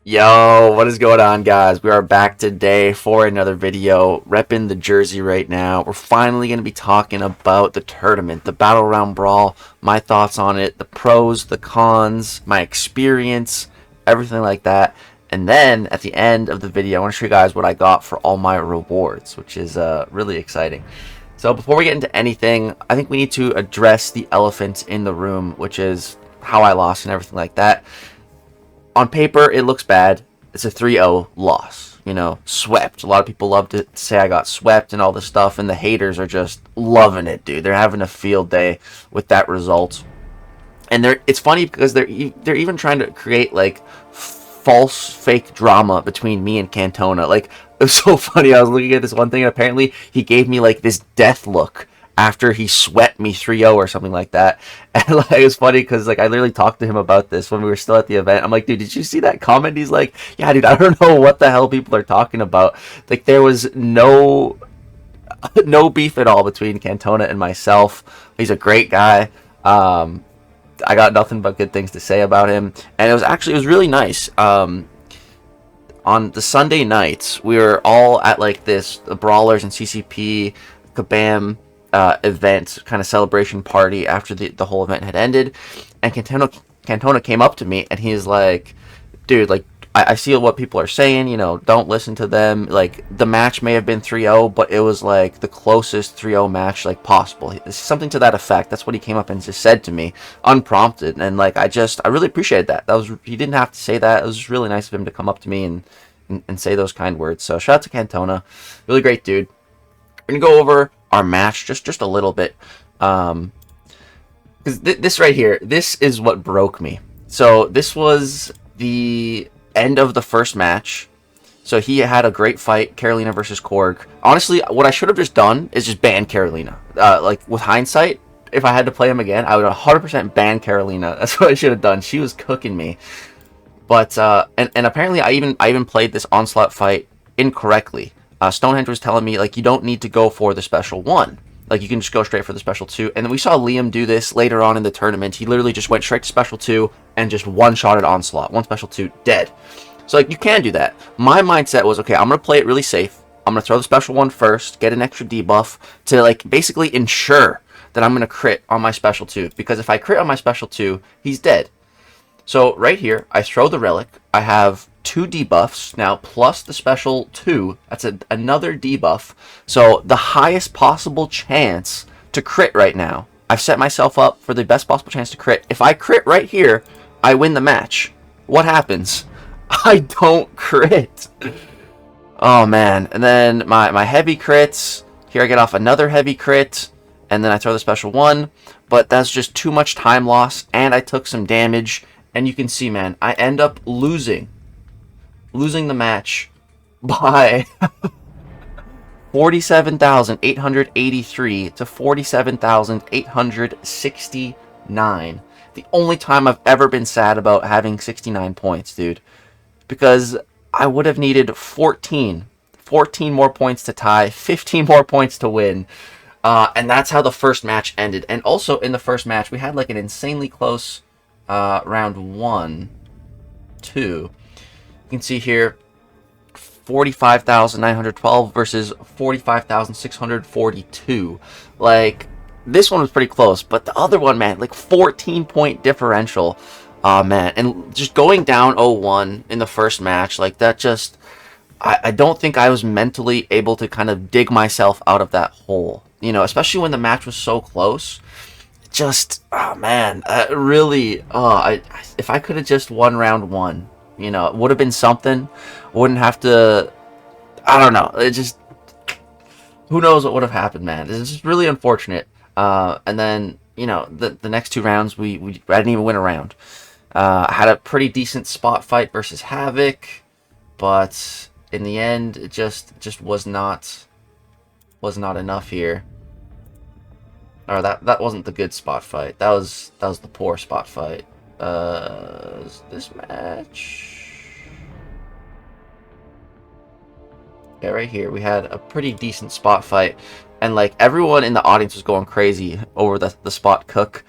Yo, what is going on, guys? We are back today for another video, repping the jersey right now. We're finally going to be talking about the tournament, the BATTLEREALM Brawl, my thoughts on it, the pros, the cons, my experience, everything like that. And then at the end of the video, I want to show you guys what I got for all my rewards, which is really exciting. So before we get into anything, I think we need to address the elephant in the room, which is how I lost and everything like that. On paper, it looks bad. It's a 3-0 loss. You know, swept. A lot of people love to say I got swept and all this stuff, and the haters are just loving it, dude. They're having a field day with that result. And it's funny because they're even trying to create, like, false, fake drama between me and Cant0na. Like, it was so funny. I was looking at this one thing, and apparently he gave me, like, this death look after he swept me 3-0 or something like that. And like, it was funny because like I literally talked to him about this when we were still at the event. I'm like, dude, did you see that comment? He's like, yeah, dude, I don't know what the hell people are talking about. Like, there was no beef at all between Cant0na and myself. He's a great guy. I got nothing but good things to say about him. And it was really nice. On the Sunday nights, we were all at like the Brawlers and CCP event kind of celebration party after the whole event had ended, and Cant0na came up to me and he's like, dude, like, I see what people are saying, you know, don't listen to them. Like, the match may have been 3-0, but it was like the closest 3-0 match like possible. Something to that effect. That's what he came up and just said to me unprompted, and like I really appreciated that. He didn't have to say that. It was just really nice of him to come up to me and say those kind words. So shout out to Cant0na, really great dude. We're gonna go over our match just a little bit, because this right here, this is what broke me. So this was the end of the first match. So he had a great fight, Carolina versus Korg. Honestly, what I should have just done is just ban Carolina. Like, with hindsight, if I had to play him again, I would 100% ban Carolina. That's what I should have done. She was cooking me. But and apparently I even played this Onslaught fight incorrectly. Stonehenge was telling me, like, you don't need to go for the special 1. Like, you can just go straight for the special 2. And then we saw Liam do this later on in the tournament. He literally just went straight to special 2 and just one-shotted Onslaught. 1 special 2, dead. So, like, you can do that. My mindset was, okay, I'm going to play it really safe. I'm going to throw the special 1 first, get an extra debuff to, like, basically ensure that I'm going to crit on my special 2. Because if I crit on my special 2, he's dead. So, right here, I throw the relic. I have 2 debuffs now, plus the special 2. That's another debuff. So, the highest possible chance to crit right now. I've set myself up for the best possible chance to crit. If I crit right here, I win the match. What happens? I don't crit. Oh, man. And then my heavy crits. Here I get off another heavy crit. And then I throw the special 1. But that's just too much time loss. And I took some damage. And you can see, man, I end up losing the match by 47,883 to 47,869. The only time I've ever been sad about having 69 points, dude. Because I would have needed 14 more points to tie, 15 more points to win. And that's how the first match ended. And also in the first match, we had like an insanely close round 1, 2. You can see here 45,912 versus 45,642. Like, this one was pretty close, but the other one, man, like 14-point differential. Man, and just going down 0-1 in the first match, like, that just, I don't think I was mentally able to kind of dig myself out of that hole, you know, especially when the match was so close. Just, oh man, really, if I could have just won round 1, you know, it would have been something. Wouldn't have to, I don't know, it just, who knows what would have happened, man. It's just really unfortunate. And then, you know, the next 2 rounds, I didn't even win a round. I had a pretty decent spot fight versus Havoc, but in the end, it just was not enough here. Or that wasn't the good spot fight. That was the poor spot fight. This match. Yeah, right here we had a pretty decent spot fight, and like everyone in the audience was going crazy over the spot cook,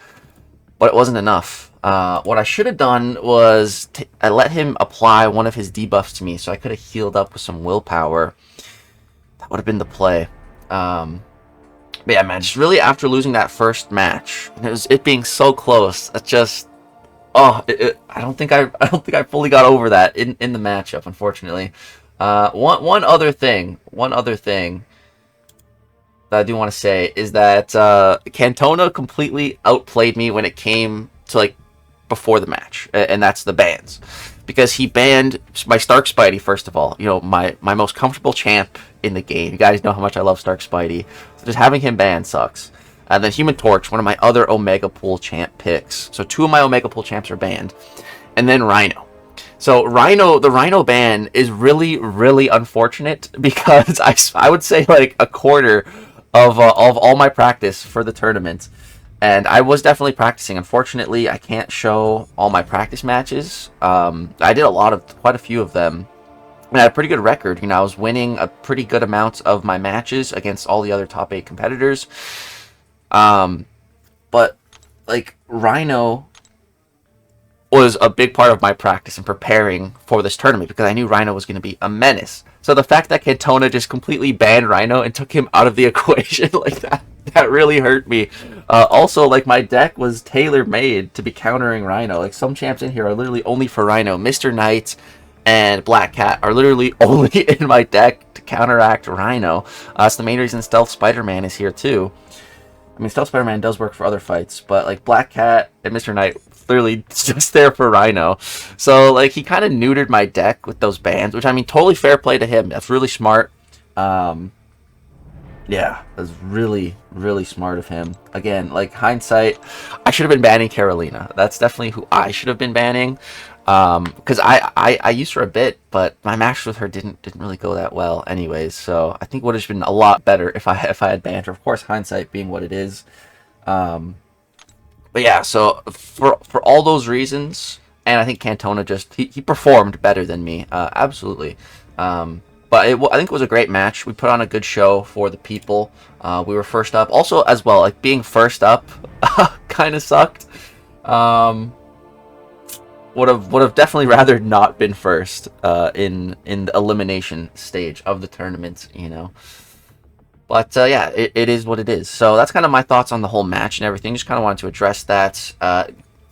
but it wasn't enough. What I should have done was I let him apply one of his debuffs to me, so I could have healed up with some willpower. That would have been the play. But yeah, man, just really after losing that first match, and it being so close, it just, oh, I don't think I fully got over that in the matchup, unfortunately. One other thing that I do want to say is that Cant0na completely outplayed me when it came to like before the match, and that's the bans, because he banned my Stark Spidey first of all. You know, my most comfortable champ in the game. You guys know how much I love Stark Spidey, so just having him banned sucks. And then Human Torch, one of my other Omega Pool champ picks. So 2 of my Omega Pool champs are banned, and then Rhino. So the Rhino ban is really, really unfortunate because I would say like a quarter of all my practice for the tournament, and I was definitely practicing. Unfortunately, I can't show all my practice matches. I did quite a few of them, and I had a pretty good record. You know, I was winning a pretty good amount of my matches against all the other top 8 competitors. But like Rhino was a big part of my practice and preparing for this tournament because I knew Rhino was going to be a menace. So the fact that Cant0na just completely banned Rhino and took him out of the equation like that really hurt me. Also, like, my deck was tailor-made to be countering Rhino. Like, some champs in here are literally only for Rhino. Mr. Knight and Black Cat are literally only in my deck to counteract Rhino. That's the main reason Stealth Spider-Man is here too. I mean, Stealth Spider-Man does work for other fights, but like Black Cat and Mr. Knight literally just there for Rhino. So like he kind of neutered my deck with those bans, which I mean, totally fair play to him. That's really smart. Yeah, that's really, really smart of him. Again, like hindsight, I should have been banning Carolina. That's definitely who I should have been banning. Because I used her a bit, but my match with her didn't really go that well anyways. So I think it would have been a lot better if I had banned her. Of course, hindsight being what it is. But yeah, so for all those reasons, and I think Cant0na just he performed better than me, absolutely. But I think it was a great match. We put on a good show for the people. We were first up, also as well. Like being first up, kind of sucked. Would have definitely rather not been first in the elimination stage of the tournament, you know. But yeah, it is what it is. So that's kind of my thoughts on the whole match and everything. Just kind of wanted to address that.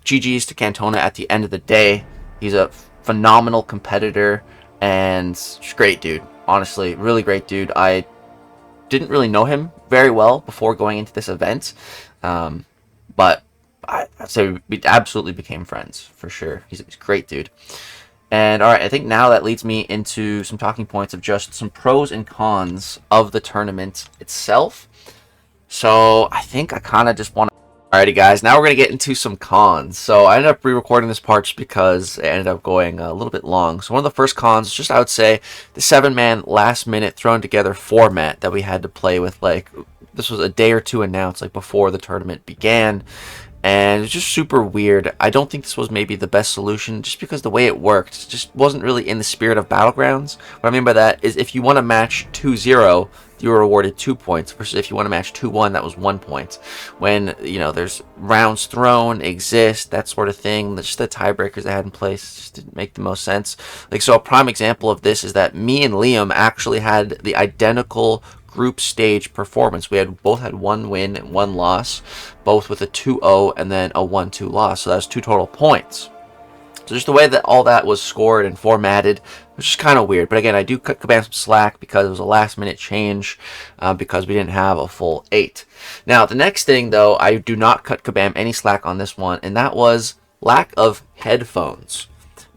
GGs to Cant0na at the end of the day. He's a phenomenal competitor and great dude. Honestly, really great dude. I didn't really know him very well before going into this event, but I'd say we absolutely became friends for sure. He's a great dude. And all right, I think now that leads me into some talking points of just some pros and cons of the tournament itself. So I think I kind of just want to... Alrighty guys, now we're going to get into some cons. So I ended up re-recording this part just because it ended up going a little bit long. So one of the first cons, just I would say, the 7-man last minute thrown together format that we had to play with. Like, this was a day or two announced, like before the tournament began. And it's just super weird. I don't think this was maybe the best solution just because the way it worked just wasn't really in the spirit of Battlegrounds. What I mean by that is if you want to match 2-0, you were awarded 2 points, versus if you want to match 2-1, that was 1 point. When, you know, there's rounds thrown, exist, that sort of thing, just the tiebreakers they had in place just didn't make the most sense. Like, so a prime example of this is that me and Liam actually had the identical group stage performance. We both had 1 win and 1 loss, both with a 2-0 and then a 1-2 loss. So that's 2 total points. So just the way that all that was scored and formatted was just kind of weird. But again, I do cut Kabam some slack because it was a last minute change because we didn't have a full 8. Now, the next thing though, I do not cut Kabam any slack on this one, and that was lack of headphones.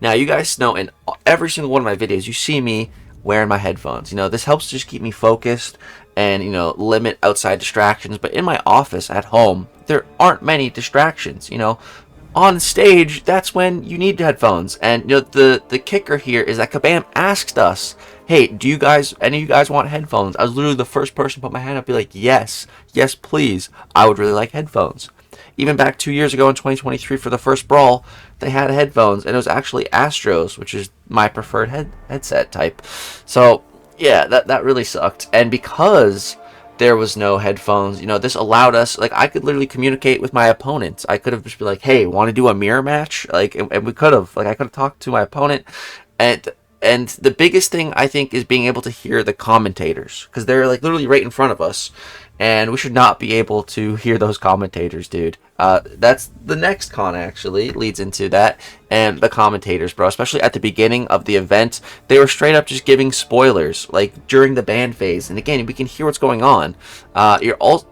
Now, you guys know in every single one of my videos, you see me wearing my headphones. You know, this helps just keep me focused and, you know, limit outside distractions. But in my office at home, there aren't many distractions. You know, on stage, that's when you need headphones. And, you know, the kicker here is that Kabam asked us, hey, do you guys, any of you guys want headphones? I was literally the first person to put my hand up, be like, yes, please, I would really like headphones. Even back 2 years ago in 2023 for the first Brawl, they had headphones, and it was actually Astros, which is my preferred headset type. So yeah, that really sucked. And because there was no headphones. You know, this allowed us, like, I could literally communicate with my opponent. I could have just been like, hey, want to do a mirror match? Like, and we could have, like, I could have talked to my opponent. And and the biggest thing, I think, is being able to hear the commentators, because they're, like, literally right in front of us, and we should not be able to hear those commentators, dude. That's the next con, actually leads into that, and the commentators, bro, especially at the beginning of the event, they were straight up just giving spoilers, like, during the ban phase, and again, we can hear what's going on. You're all,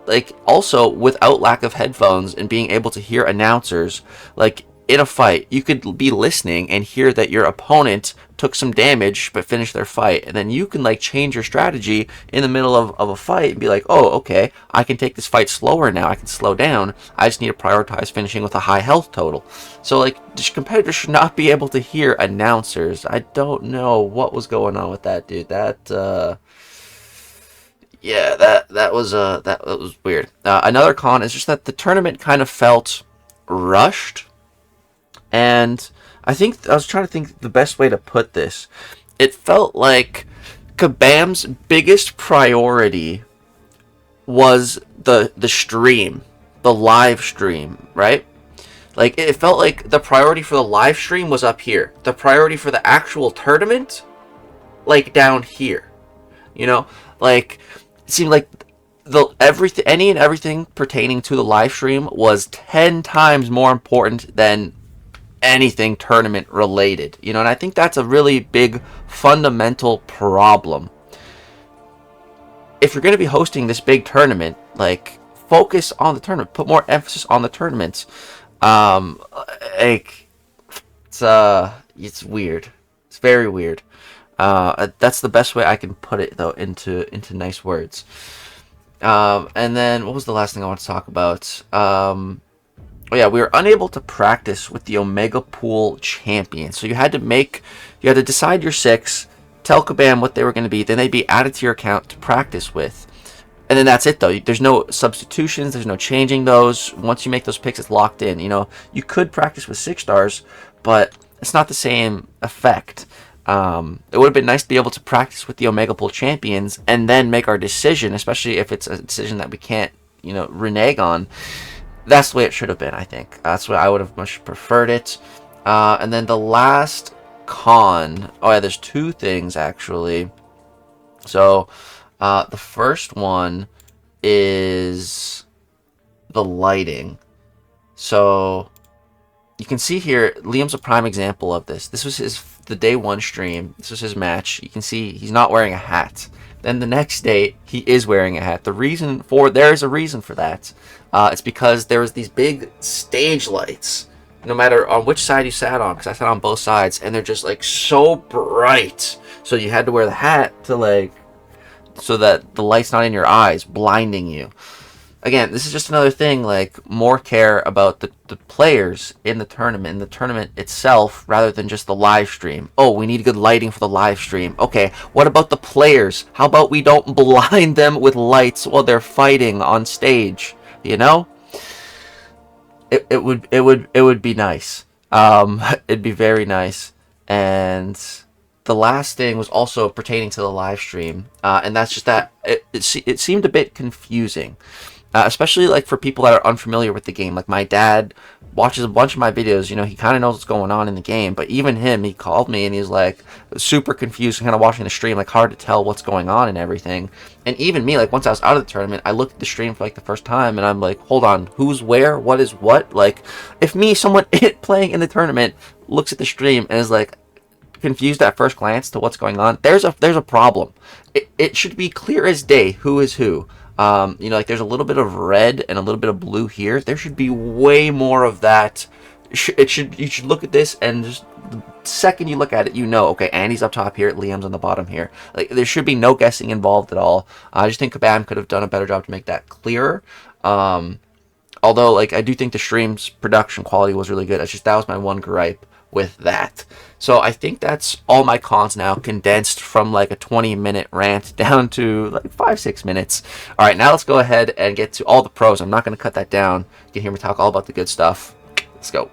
like, also, without lack of headphones and being able to hear announcers, like, in a fight, you could be listening and hear that your opponent took some damage but finished their fight, and then you can, like, change your strategy in the middle of a fight and be like, oh, okay, I can take this fight slower now, I can slow down, I just need to prioritize finishing with a high health total. So, like, the competitors should not be able to hear announcers. I don't know what was going on with that, dude. Yeah, that was weird. Another con is just that the tournament kind of felt rushed. And I was trying to think the best way to put this. It felt like Kabam's biggest priority was the stream, the live stream, right? Like, it felt like the priority for the live stream was up here. The priority for the actual tournament, like, down here. You know, like, it seemed like any and everything pertaining to the live stream was 10 times more important than anything tournament related, you know, and I think that's a really big fundamental problem. If you're going to be hosting this big tournament, like, focus on the tournament, put more emphasis on the tournaments. Like, it's weird. It's very weird. That's the best way I can put it, though, into nice words. And then what was the last thing I want to talk about? Oh yeah, we were unable to practice with the Omega Pool champion. So you had to decide your 6, tell Kabam what they were going to be, then they'd be added to your account to practice with. And then that's it, though. There's no substitutions, there's no changing those. Once you make those picks, it's locked in. You know, you could practice with 6 stars, but it's not the same effect. It would have been nice to be able to practice with the Omega Pool champions and then make our decision, especially if it's a decision that we can't, you know, renege on. That's the way it should have been, I think. That's what I would have much preferred it. And then the last con... Oh, yeah, there's 2 things, actually. So, the first one is the lighting. So, you can see here, Liam's a prime example of this. This was the day 1 stream. This was his match. You can see he's not wearing a hat. Then the next day, he is wearing a hat. There is a reason for that. It's because there was these big stage lights, no matter on which side you sat on, because I sat on both sides, and they're just, like, so bright. So you had to wear the hat to, like, so that the light's not in your eyes, blinding you. Again, this is just another thing, like, more care about the players in the tournament itself, rather than just the live stream. Oh, we need good lighting for the live stream. Okay, what about the players? How about we don't blind them with lights while they're fighting on stage? You know? It would be nice. It'd be very nice. And the last thing was also pertaining to the live stream, and that's just that it seemed a bit confusing. Especially, like, for people that are unfamiliar with the game. Like, my dad watches a bunch of my videos, you know, he kind of knows what's going on in the game, but even him, he called me and he's, like, super confused, kind of watching the stream, like, hard to tell what's going on and everything. And even me, like, once I was out of the tournament, I looked at the stream for, like, the first time, and I'm like, hold on, who's where, what is what? Like, if someone playing in the tournament looks at the stream and is, like, confused at first glance to what's going on, there's a problem. It should be clear as day who is who. You know, like, there's a little bit of red and a little bit of blue here. There should be way more of that. You should look at this, and just the second you look at it, you know, okay, Andy's up top here, Liam's on the bottom here. Like, there should be no guessing involved at all. I just think Kabam could have done a better job to make that clearer. Although, like, I do think the stream's production quality was really good. It's just that was my one gripe with that. So I think that's all my cons now, condensed from, like, a 20-minute rant down to, like, 5-6 minutes. All right, now let's go ahead and get to all the pros. I'm not going to cut that down. You can hear me talk all about the good stuff. Let's go.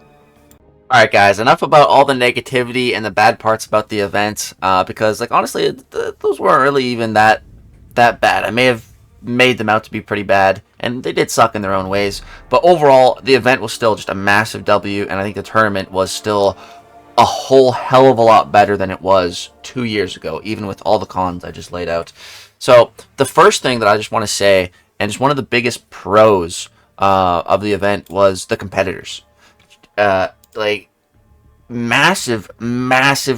All right, guys, enough about all the negativity and the bad parts about the event, because, like, honestly, those weren't really even that bad. I may have made them out to be pretty bad, and they did suck in their own ways. But overall, the event was still just a massive W, and I think the tournament was still a whole hell of a lot better than it was 2 years ago, even with all the cons I just laid out. So the first thing that I just want to say, and it's one of the biggest pros of the event, was the competitors. Like, massive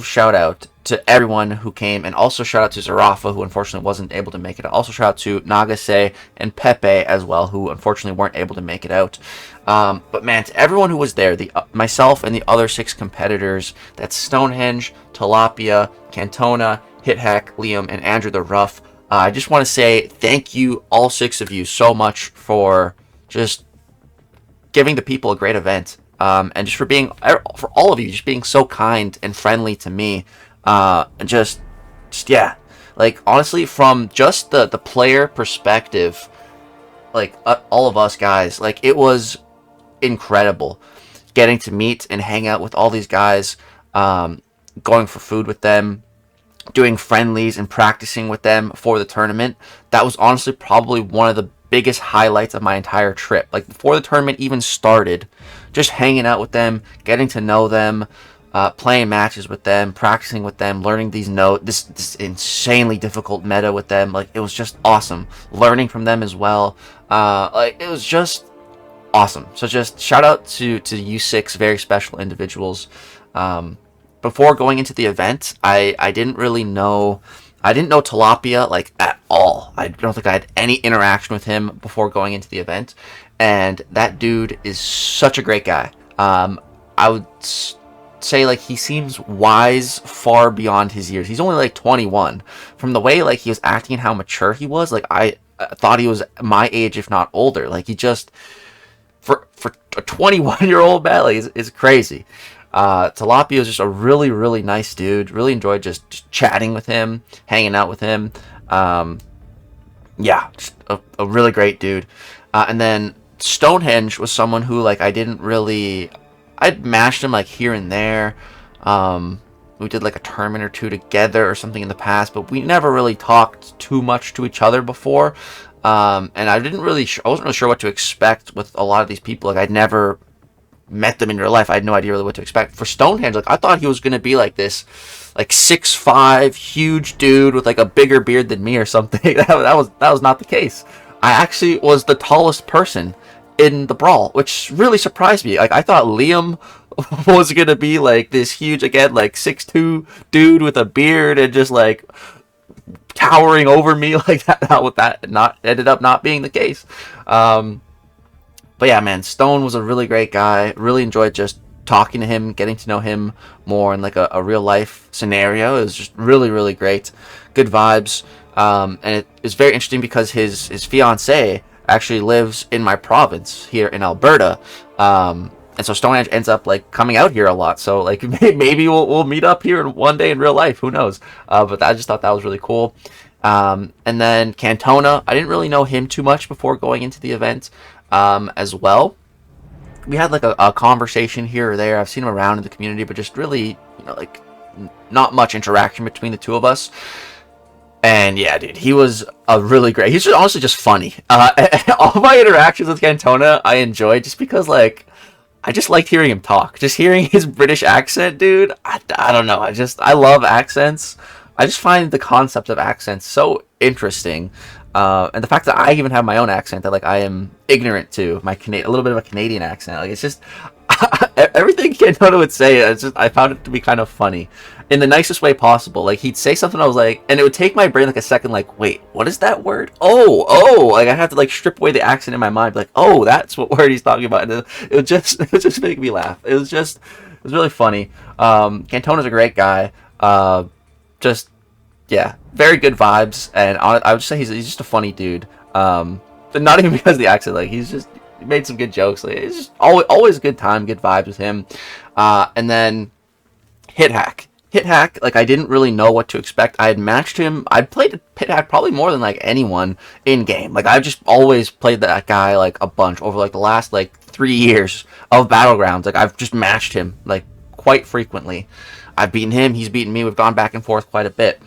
shout out to everyone who came, and also shout out to Zarafa, who unfortunately wasn't able to make it out. Also shout out to Nagase and Pepe as well, who unfortunately weren't able to make it out. But man, to everyone who was there, myself and the other 6 competitors, that's Stonehenge, Tilapia, Cant0na, HitHack, Liam, and Andrew the Rough, I just want to say thank you, all 6 of you, so much for just giving the people a great event. And just for all of you, just being so kind and friendly to me. And just yeah, like, honestly, from just the player perspective, like, all of us guys, like, it was incredible getting to meet and hang out with all these guys, going for food with them, doing friendlies and practicing with them for the tournament. That was honestly probably one of the biggest highlights of my entire trip. Like, before the tournament even started, just hanging out with them, getting to know them, playing matches with them, practicing with them, learning these this insanely difficult meta with them. Like, it was just awesome. Learning from them as well. Like, it was just awesome. So just shout out to you 6 very special individuals. Before going into the event, I didn't really know. I didn't know Tilapia, like, at all. I don't think I had any interaction with him before going into the event. And that dude is such a great guy. I would say, like, he seems wise far beyond his years. He's only, like, 21. From the way, like, he was acting and how mature he was, like, I thought he was my age, if not older. Like, he just, for a 21-year-old, man, like, is crazy. Tilapia is just a really nice dude. Really enjoyed just chatting with him, hanging out with him. Yeah, just a really great dude. And then Stonehenge was someone who, like, I'd mashed him, like, here and there. We did, like, a tournament or 2 together or something in the past, but we never really talked too much to each other before. And I wasn't really sure what to expect with a lot of these people. Like, I'd never met them in real life. I had no idea really what to expect. For Stonehenge, like, I thought he was gonna be like this, like, 6'5", huge dude with, like, a bigger beard than me or something. that was not the case. I actually was the tallest person in the Brawl, which really surprised me. Like, I thought Liam was gonna be, like, this huge, again, like, 6'2" dude with a beard and just, like, towering over me like that. That ended up not being the case. But yeah, man, Stone was a really great guy. Really enjoyed just talking to him, getting to know him more in, like, a real life scenario. It was just really great. Good vibes. And it is very interesting because his fiance actually lives in my province here in Alberta. And so Stonehenge ends up, like, coming out here a lot. So, like, maybe we'll meet up here one day in real life. Who knows? But I just thought that was really cool. And then Cant0na, I didn't really know him too much before going into the event. As well, we had, like, a conversation here or there. I've seen him around in the community, but just really, like, not much interaction between the two of us. And yeah, dude, he was a really great. He's just honestly just funny. All my interactions with Cant0na I enjoyed just because, like, I just liked hearing him talk. Just hearing his British accent, dude. I don't know. I love accents. I just find the concept of accents so interesting. And the fact that I even have my own accent that, like, I am ignorant to, a little bit of a Canadian accent. Like, it's just everything Cant0na would say. I found it to be kind of funny, in the nicest way possible. Like, he'd say something, I was like, and it would take my brain like a second. Like, wait, what is that word? Oh, like, I had to, like, strip away the accent in my mind. Like, oh, that's what word he's talking about. And it would just make me laugh. It was really funny. Cant0na's a great guy. Yeah, very good vibes, and I would say he's just a funny dude. Not even because of the accent, like, he made some good jokes. Like, it's just always a good time, good vibes with him. And then HitHack, like, I didn't really know what to expect. I had matched him. I'd played HitHack probably more than, like, anyone in game. Like, I've just always played that guy, like, a bunch over, like, the last, like, 3 years of Battlegrounds. Like, I've just matched him, like, quite frequently. I've beaten him, he's beaten me. We've gone back and forth quite a bit.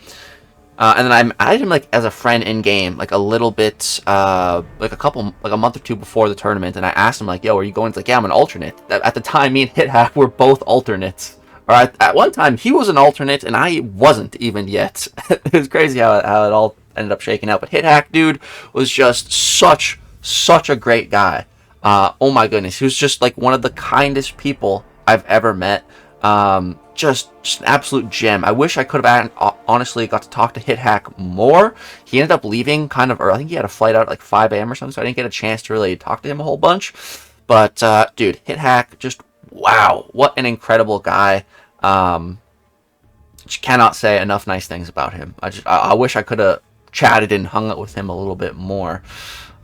And then I added him like as a friend in game, like a little bit, like a month or two before the tournament. And I asked him like, "Yo, are you going?" He's like, "Yeah, I'm an alternate." At the time, me and HitHack were both alternates. Or at one time, he was an alternate and I wasn't even yet. It was crazy how it all ended up shaking out. But HitHack, dude, was just such a great guy. Oh my goodness, he was just like one of the kindest people I've ever met. Just an absolute gem. I wish I could have honestly got to talk to HitHack more. He ended up leaving kind of early. I think he had a flight out at like 5 a.m. or something, so I didn't get a chance to really talk to him a whole bunch. But dude, HitHack, just wow, what an incredible guy. Just cannot say enough nice things about him. I wish I could have chatted and hung out with him a little bit more.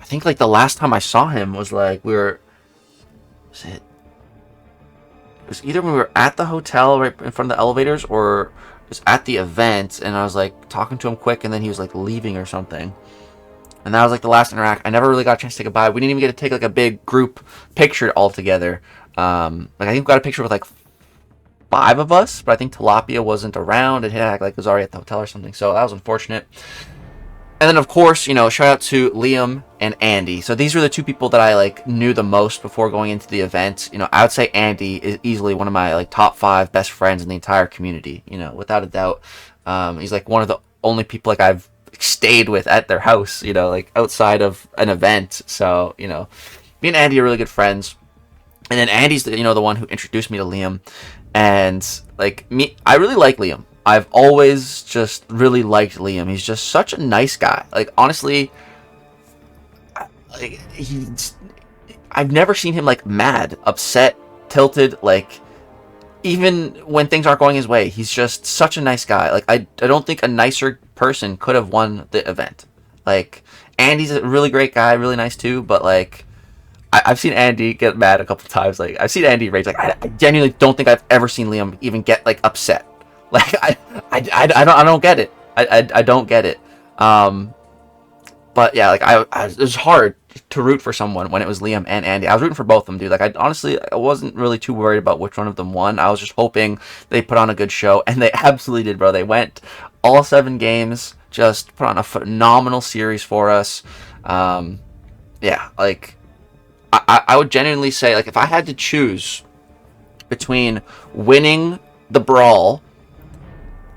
I think like the last time I saw him was like it was either when we were at the hotel right in front of the elevators, or it was at the event, and I was like talking to him quick, and then he was like leaving or something. And that was like the last interact. I never really got a chance to say goodbye. We didn't even get to take like a big group picture all together. Like I think we got a picture with like 5 of us, but I think Tilapia wasn't around, and HitHack like was already at the hotel or something. So that was unfortunate. And then, of course, you know, shout out to Liam and Andy. So these were the 2 people that I, like, knew the most before going into the event. You know, I would say Andy is easily one of my, like, top 5 best friends in the entire community, you know, without a doubt. He's, like, one of the only people, like, I've stayed with at their house, you know, like, outside of an event. So, you know, me and Andy are really good friends. And then Andy's, the one who introduced me to Liam. And, like, I really like Liam. I've always just really liked Liam. He's just such a nice guy. Like, honestly, like I've never seen him like mad, upset, tilted. Like, even when things aren't going his way, he's just such a nice guy. Like, I don't think a nicer person could have won the event. Like, Andy's a really great guy, really nice too. But like, I've seen Andy get mad a couple times. Like, I've seen Andy rage. Like, I genuinely don't think I've ever seen Liam even get like upset. Like, I don't get it. I don't get it. But yeah, like it was hard to root for someone when it was Liam and Andy. I was rooting for both of them, dude. Like, I wasn't really too worried about which one of them won. I was just hoping they put on a good show, and they absolutely did, bro. They went all 7 games, just put on a phenomenal series for us. Yeah, like I would genuinely say, like, if I had to choose between winning the Brawl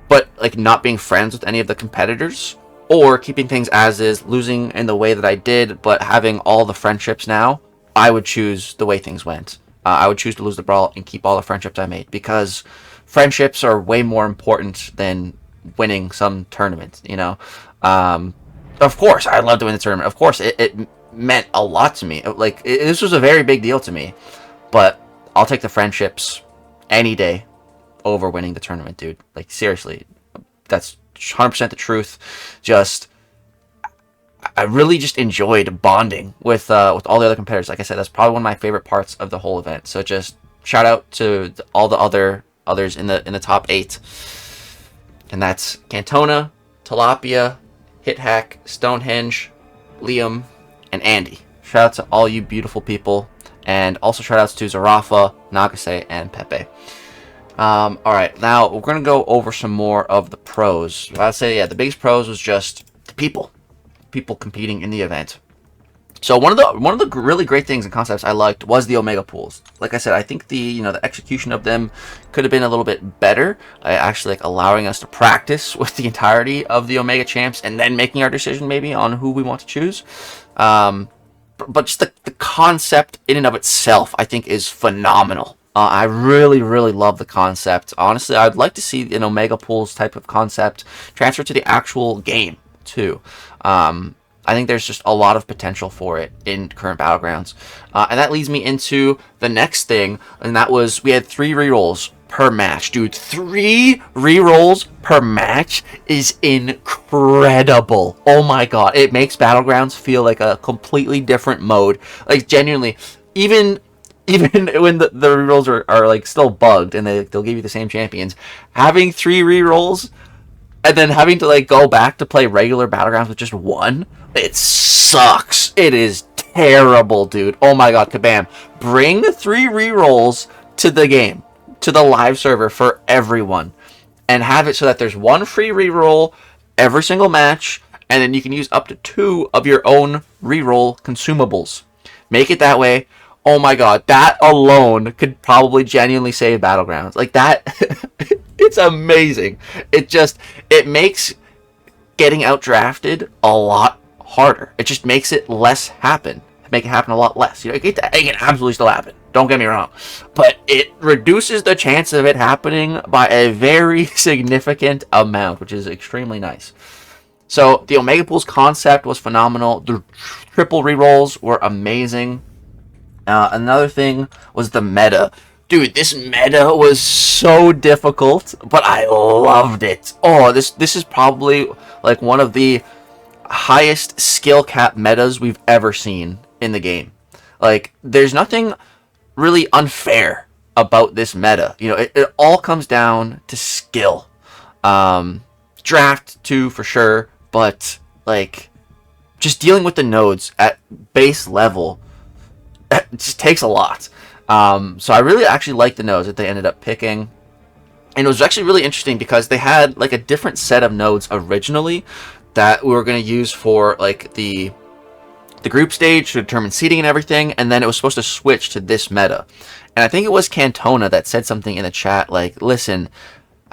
but like not being friends with any of the competitors, or keeping things as is, losing in the way that I did, but having all the friendships now, I would choose the way things went. I would choose to lose the Brawl and keep all the friendships I made, because friendships are way more important than winning some tournament, you know? Of course, I'd love to win the tournament. Of course, it meant a lot to me. Like, this was a very big deal to me, but I'll take the friendships any day over winning the tournament, dude. Like, seriously, that's 100% the truth. I really just enjoyed bonding with all the other competitors. Like I said, that's probably one of my favorite parts of the whole event. So just shout out to all the others in the top 8, and that's Cant0na, Tilapia, HitHack, Stonehenge, Liam, and Andy. Shout out to all you beautiful people, and also shout outs to Zarafa, Nagase, and Pepe. Alright, now we're going to go over some more of the pros. I'd say, yeah, the biggest pros was just the people competing in the event. So one of the really great things and concepts I liked was the Omega pools. Like I said, I think the execution of them could have been a little bit better. Actually, like, allowing us to practice with the entirety of the Omega champs and then making our decision maybe on who we want to choose. But just the concept in and of itself, I think, is phenomenal. I really, really love the concept. Honestly, I'd like to see an Omega Pools type of concept transfer to the actual game, too. I think there's just a lot of potential for it in current Battlegrounds. And that leads me into the next thing, and that was we had 3 rerolls per match. Dude, 3 rerolls per match is incredible. Oh my god. It makes Battlegrounds feel like a completely different mode. Like, genuinely, even when the rerolls are like still bugged and they'll give you the same champions, having 3 rerolls and then having to like go back to play regular Battlegrounds with just 1, it sucks. It is terrible, dude. Oh my god, kabam. Bring 3 rerolls to the game, to the live server for everyone, and have it so that there's 1 free reroll every single match, and then you can use up to 2 of your own reroll consumables. Make it that way. Oh my god, that alone could probably genuinely save Battlegrounds. Like that, it's amazing. It makes getting outdrafted a lot harder. It just makes it less happen. Make it happen a lot less. You know, it can absolutely still happen. Don't get me wrong. But it reduces the chance of it happening by a very significant amount, which is extremely nice. So the Omega Pools concept was phenomenal. The triple rerolls were amazing. Another thing was the meta. Dude, this meta was so difficult, but I loved it. Oh, this is probably like one of the highest skill cap metas we've ever seen in the game. Like, there's nothing really unfair about this meta. You know, it all comes down to skill. Draft too, for sure, but like just dealing with the nodes at base level, it just takes a lot. So I really actually liked the nodes that they ended up picking. And it was actually really interesting because they had like a different set of nodes originally that we were going to use for like the group stage to determine seeding and everything, and then it was supposed to switch to this meta. And I think it was Cant0na that said something in the chat like, listen,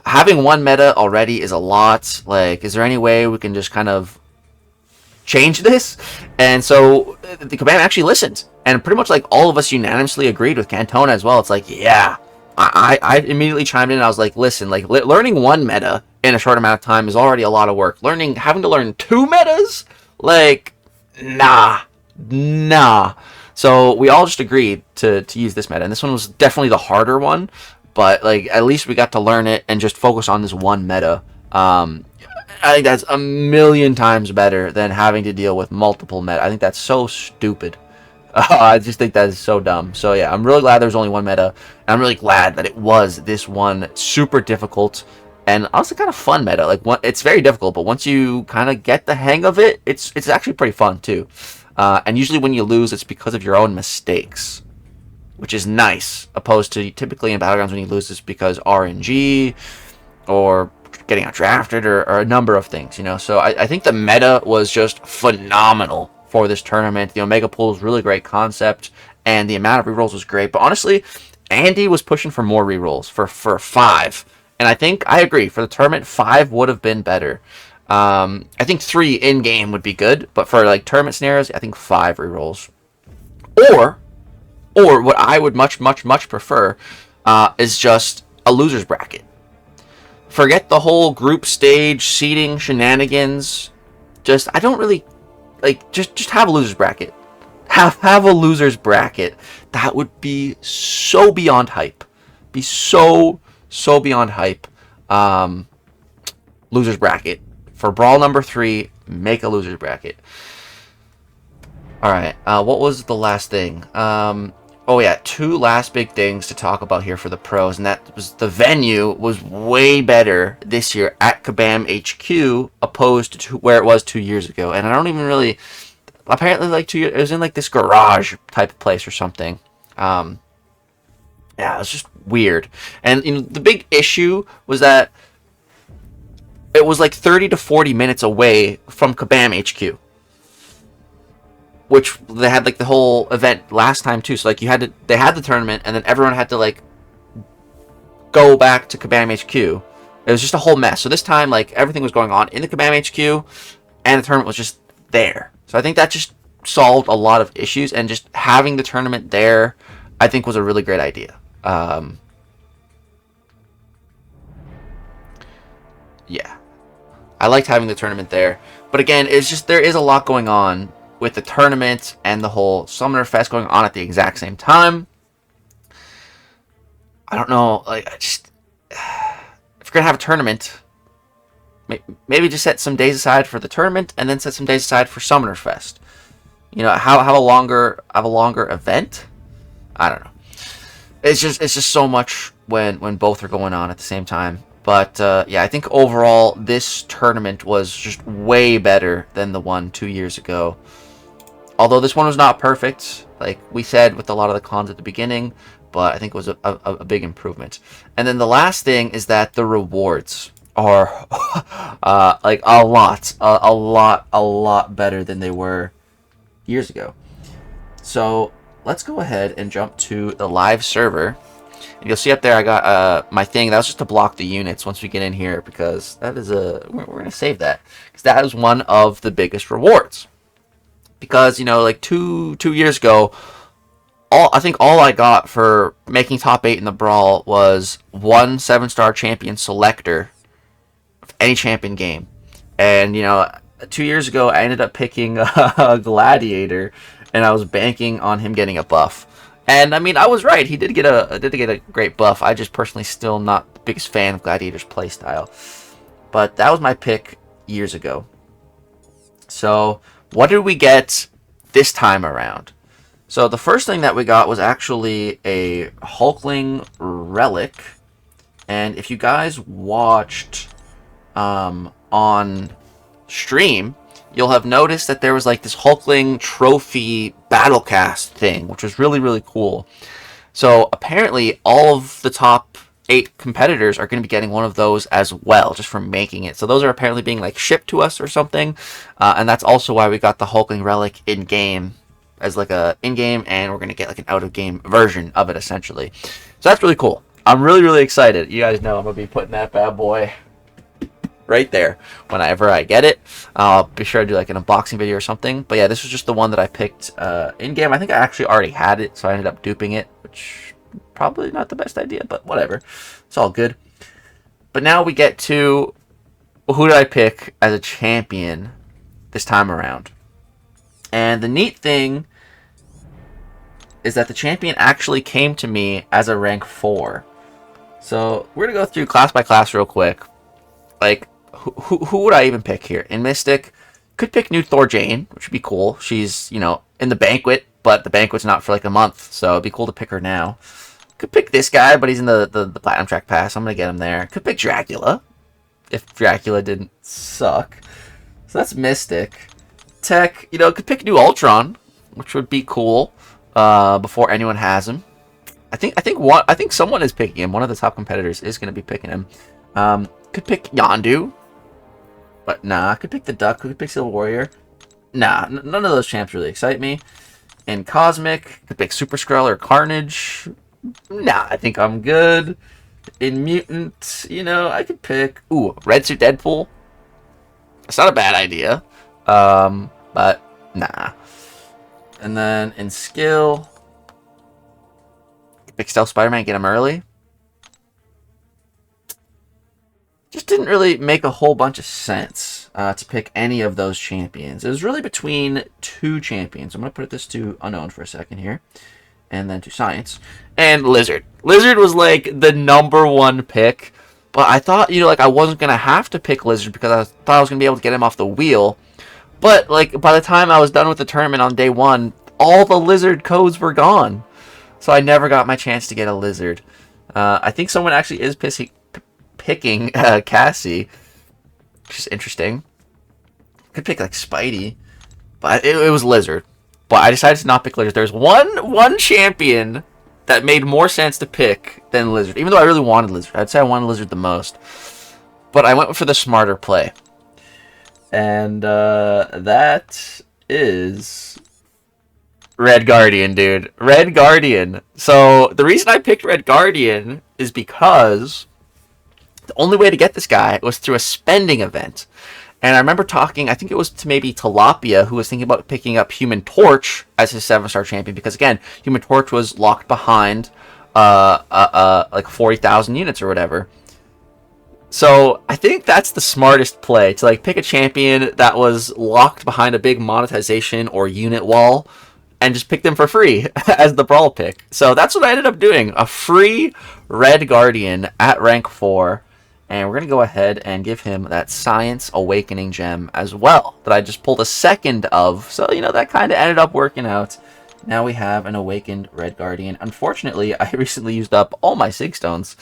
having one meta already is a lot. Like, is there any way we can just kind of change this? And so the Kabam actually listened, and pretty much like all of us unanimously agreed with Cant0na as well. It's like, yeah, I immediately chimed in and I was like, listen, like learning one meta in a short amount of time is already a lot of work. Having to learn 2 metas, like, nah. So we all just agreed to use this meta, and this one was definitely the harder one, but like at least we got to learn it and just focus on this one meta. I think that's a million times better than having to deal with multiple meta. I think that's so stupid. I just think that is so dumb. So yeah, I'm really glad there was only one meta, and I'm really glad that it was this one super difficult and also kind of fun meta. Like, it's very difficult, but once you kind of get the hang of it, it's actually pretty fun too. And usually when you lose, it's because of your own mistakes, which is nice, opposed to typically in Battlegrounds when you lose, it's because RNG or getting outdrafted or a number of things, you know. So I think the meta was just phenomenal for this tournament. The Omega Pool is really great concept, and the amount of rerolls was great. But honestly, Andy was pushing for more rerolls, for 5. And I think, I agree, for the tournament, 5 would have been better. I think 3 in-game would be good, but for like tournament scenarios, I think 5 rerolls. Or what I would much prefer is just a loser's bracket. Forget the whole group stage seeding shenanigans. I don't really like, just have a loser's bracket. Have a loser's bracket. That would be so beyond hype. Be so beyond hype. Loser's bracket. For Brawl number 3, make a loser's bracket. Alright, what was the last thing? Oh yeah, 2 last big things to talk about here for the pros, and that was the venue was way better this year at Kabam HQ opposed to where it was 2 years ago. And I don't even really, apparently like 2 years, it was in like this garage type of place or something. Yeah, it was just weird. And you know, the big issue was that it was like 30 to 40 minutes away from Kabam HQ, which they had like the whole event last time too. So like they had the tournament, and then everyone had to like go back to Kabam HQ. It was just a whole mess. So this time, like, everything was going on in the Kabam HQ, and the tournament was just there. So I think that just solved a lot of issues, and just having the tournament there, I think, was a really great idea. Yeah, I liked having the tournament there. But again, it's just, there is a lot going on with the tournament and the whole Summoner Fest going on at the exact same time. I don't know, like, if you're going to have a tournament, maybe just set some days aside for the tournament, and then set some days aside for Summoner Fest. You know, have a longer event. I don't know. It's just so much when both are going on at the same time. But yeah, I think overall this tournament was just way better than the one 2 years ago. Although this one was not perfect, like we said with a lot of the cons at the beginning, but I think it was a big improvement. And then the last thing is that the rewards are like a lot better than they were years ago. So let's go ahead and jump to the live server. And you'll see up there I got my thing. That was just to block the units once we get in here, because that is we're going to save that, because that is one of the biggest rewards. Because, you know, like two years ago, I think all I got for making top 8 in the Brawl was one 7-star champion selector of any champion game. And, you know, 2 years ago I ended up picking a Gladiator, and I was banking on him getting a buff. And I mean, I was right. He did get a great buff. I just personally still not the biggest fan of Gladiator's playstyle. But that was my pick years ago. So what did we get this time around? So the first thing that we got was actually a Hulkling Relic. And if you guys watched on stream, you'll have noticed that there was like this Hulkling trophy battlecast thing, which was really, really cool. So apparently all of the top 8 competitors are going to be getting one of those as well, just from making it. So those are apparently being like shipped to us or something. And that's also why we got the Hulkling Relic in-game as like a in-game, and we're going to get like an out-of-game version of it essentially. So that's really cool. I'm really, really excited. You guys know I'm going to be putting that bad boy right there whenever I get it. I'll be sure to do like an unboxing video or something. But yeah, this was just the one that I picked in game. I think I actually already had it, so I ended up duping it, which probably not the best idea, but whatever. It's all good. But now we get to who did I pick as a champion this time around. And the neat thing is that the champion actually came to me as a rank 4. So we're gonna go through class by class real quick. Like, who would I even pick here? In Mystic, could pick New Thor Jane, which would be cool. She's, you know, in the Banquet, but the Banquet's not for like a month, so it'd be cool to pick her now. Could pick this guy, but he's in the Platinum Track Pass. I'm going to get him there. Could pick Dracula, if Dracula didn't suck. So that's Mystic. Tech, you know, could pick New Ultron, which would be cool, before anyone has him. I think someone is picking him. One of the top competitors is going to be picking him. Could pick Yondu, but nah. Could pick the Duck. Could pick Silver Warrior. Nah, none of those champs really excite me. In Cosmic, could pick Super Skrull or Carnage. Nah, I think I'm good. In Mutant, you know, I could pick Red Suit Deadpool. It's not a bad idea. But nah. And then in Skill, pick Stealth Spider-Man, get him early. Just didn't really make a whole bunch of sense to pick any of those champions. It was really between 2 champions. I'm going to put this to Unknown for a second here. And then to Science. And Lizard. Lizard was like the #1 pick. But I thought, you know, like I wasn't going to have to pick Lizard because I thought I was going to be able to get him off the wheel. But like by the time I was done with the tournament on day 1, all the Lizard codes were gone. So I never got my chance to get a Lizard. I think someone actually is picking Cassie, which is interesting. Could pick like Spidey, but it was Lizard. But I decided to not pick Lizard. There's one champion that made more sense to pick than Lizard, even though I really wanted Lizard. I'd say I wanted Lizard the most, but I went for the smarter play, and that is Red Guardian, dude. Red Guardian. So the reason I picked Red Guardian is because the only way to get this guy was through a spending event. And I remember talking, I think it was to maybe Tilapia, who was thinking about picking up Human Torch as his 7-star champion. Because again, Human Torch was locked behind like 40,000 units or whatever. So I think that's the smartest play, to like pick a champion that was locked behind a big monetization or unit wall and just pick them for free as the Brawl pick. So that's what I ended up doing. A free Red Guardian at rank 4. And we're going to go ahead and give him that Science Awakening gem as well, that I just pulled a second of. So, you know, that kind of ended up working out. Now we have an Awakened Red Guardian. Unfortunately, I recently used up all my Sig Stones.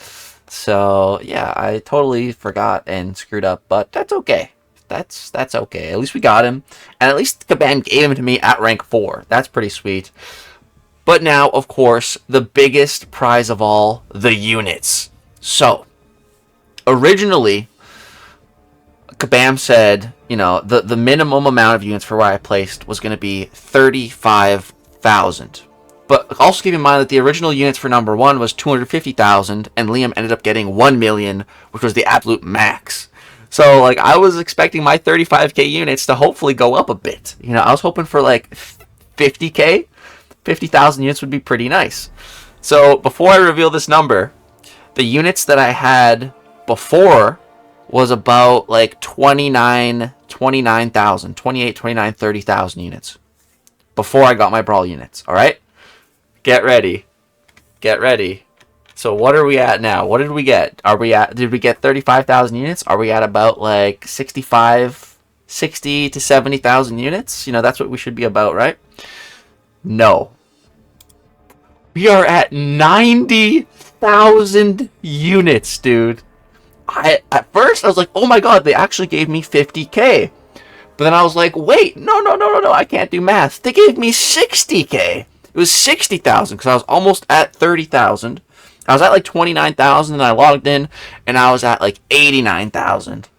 So, yeah, I totally forgot and screwed up, but that's okay. That's okay. At least we got him. And at least Caban gave him to me at rank 4. That's pretty sweet. But now, of course, the biggest prize of all, the units. So originally, Kabam said, you know, the minimum amount of units for where I placed was going to be 35,000. But also keep in mind that the original units for number 1 was 250,000, and Liam ended up getting 1 million, which was the absolute max. So, like, I was expecting my 35k units to hopefully go up a bit. You know, I was hoping for, like, 50k. 50,000 units would be pretty nice. So, before I reveal this number, the units that I had before was about, like, 29,000, 30,000 units. Before I got my Brawl units, alright? Get ready. Get ready. So what are we at now? What did we get? Did we get 35,000 units? Are we at about like 60 to 70,000 units? You know, that's what we should be about, right? No. We are at 90,000 units, dude. At first I was like, oh my god, they actually gave me 50k. But then I was like, wait, no, I can't do math. They gave me 60k. It was 60,000 because I was almost at 30,000. I was at like 29,000 and I logged in and I was at like 89,000.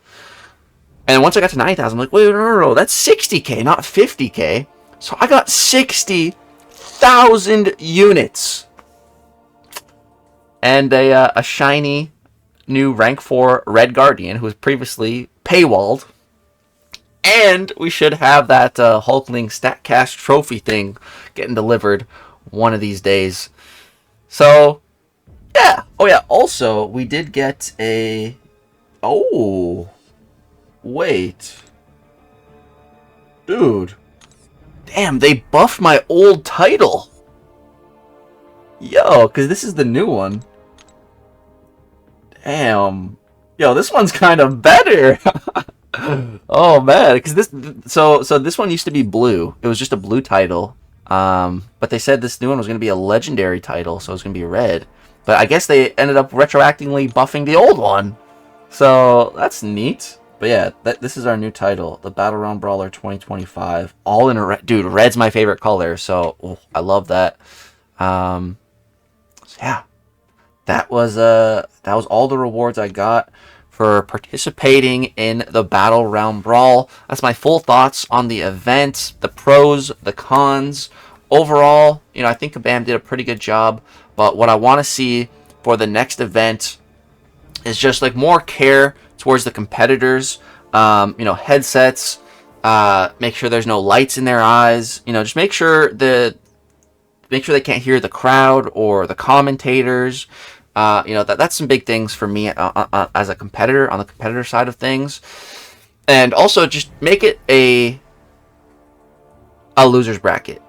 And once I got to 90,000, I'm like, wait, no, that's 60k, not 50k. So I got 60,000 units. And a shiny new rank 4 Red Guardian who was previously paywalled. And we should have that Hulkling StatCast trophy thing getting delivered one of these days. So, yeah. Oh, yeah. Also, we did get a... Oh. Wait. Dude. Damn, they buffed my old title. Yo, because this is the new one. Damn. Yo, this one's kind of better. Oh man, because this so this one used to be blue. It was just a blue title. But they said this new one was going to be a legendary title, so it was going to be red. But I guess they ended up retroactively buffing the old one. So that's neat. But yeah, this is our new title, the BATTLEREALM Brawler 2025. All in a red. Dude, red's my favorite color, so I love that. So yeah, that was all the rewards I got for participating in the BATTLEREALM Brawl. That's my full thoughts on the event, the pros, the cons. Overall, you know, I think Kabam did a pretty good job, but what I want to see for the next event is just like more care towards the competitors. You know, headsets, make sure there's no lights in their eyes, you know, just make sure they can't hear the crowd or the commentators. You know, that's some big things for me as a competitor, on the competitor side of things. And also just make it a loser's bracket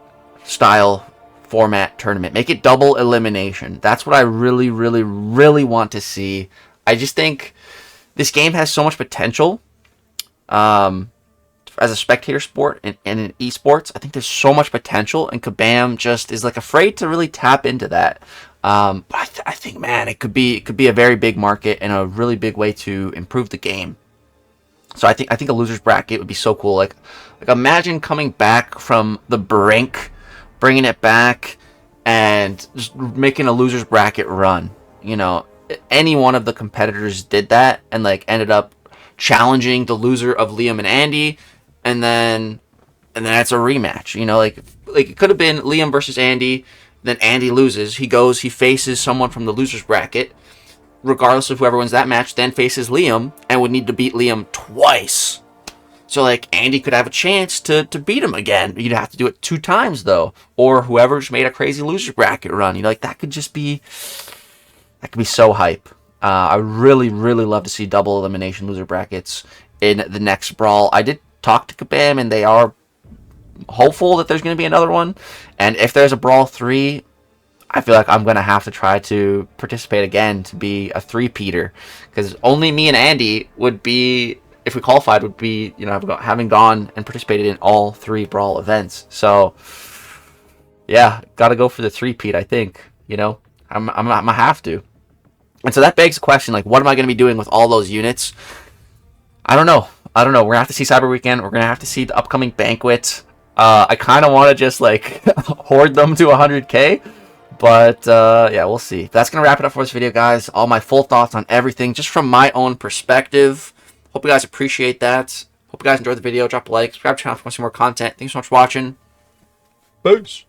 style format tournament. Make it double elimination. That's what I really, really, really want to see. I just think this game has so much potential as a spectator sport and in esports. I think there's so much potential, and Kabam just is like afraid to really tap into that. But I think, man, it could be a very big market and a really big way to improve the game. So I think a loser's bracket would be so cool. Like imagine coming back from the brink, bringing it back, and just making a loser's bracket run. You know, any one of the competitors did that and like ended up challenging the loser of Liam and Andy, and then it's a rematch. You know, like it could have been Liam versus Andy. Then Andy loses. He faces someone from the loser's bracket, regardless of whoever wins that match, then faces Liam, and would need to beat Liam twice. So, like, Andy could have a chance to beat him again. You'd have to do it 2 times, though. Or whoever just made a crazy loser's bracket run. You know, like, that could be so hype. I really, really love to see double elimination loser brackets in the next Brawl. I did talk to Kabam, and they are hopeful that there's going to be another one. And if there's a Brawl 3, I feel like I'm going to have to try to participate again to be a 3-peater. Because only me and Andy would be, if we qualified, would be, you know, having gone and participated in all 3 Brawl events. So, yeah, got to go for the 3-peat, I think. You know, I'm going to have to. And so that begs the question, like, what am I going to be doing with all those units? I don't know. We're going to have to see Cyber Weekend. We're going to have to see the upcoming banquet. I kind of want to just, like, hoard them to 100k. But, yeah, we'll see. That's going to wrap it up for this video, guys. All my full thoughts on everything, just from my own perspective. Hope Hope you guys appreciate that. Hope you guys enjoyed the video. Drop a like, subscribe to the channel if you want to see more content. Thanks so much for watching. Peace.